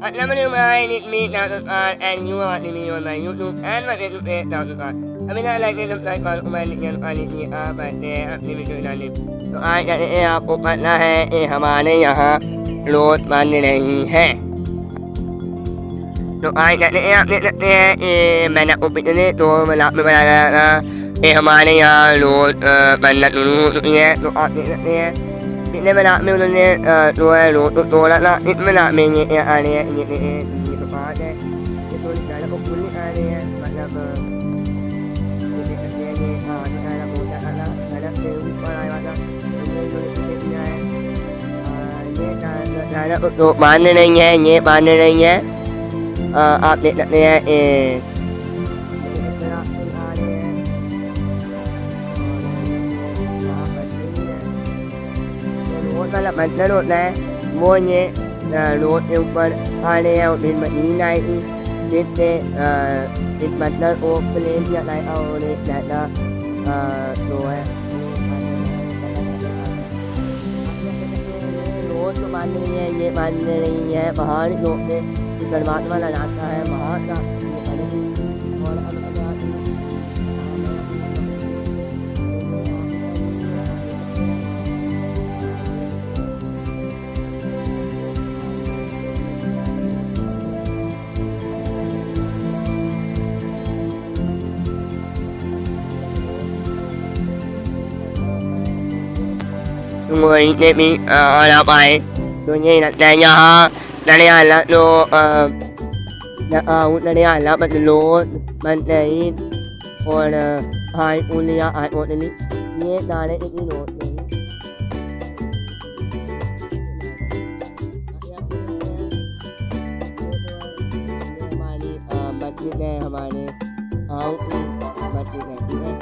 At naman yung mga init-meet na tutuan and you are watching me on my YouTube and my Facebook page na tutuan. Kami na like and subscribe para kumain niya tutuan ni but at ni video na ni. तो आज कहते हैं आपको पता है कि हमारे यहाँ रोड बन रही है तो आज कहते हैं आप देख सकते हैं कि मैंने आपको पिछले 2 मिनट में बताया था कि हमारे यहाँ रोड बनना शुरू हो चुकी है तो आप देख सकते हैं पिछले मिनट में उन्होंने जो है रोड को तोड़ा था इस मिनट में ये आ रहे हैं ये तो बात है ये थोड़ी ज़्यादा को फुल आ रही है मतलब ये देख सकते हैं ये जो ज़्यादा बहुत ज़्यादा सड़क से ऊपर आया हुआ था ये तो मान रही है ये मान रही है आप देख सकते हैं रोड वाला मतलब होता है वो ये रोड के ऊपर आ रहे हैं और फिर मशीन आएगी जिससे इस मतलब को प्लेन जलाएगा और एक ज़्यादा जो है रोड तो मान रही है ये मान रही है पहाड़ जो के परमात्मा लगाता है वहाँ का और người để bị làm bài tôi nghĩ là đây nha đây là đồ đây là bắt lúa bắt đấy or hai ulia hai một đấy nhé ta đấy cái đồ हमारे हमारे आओ बच्चे कहते हैं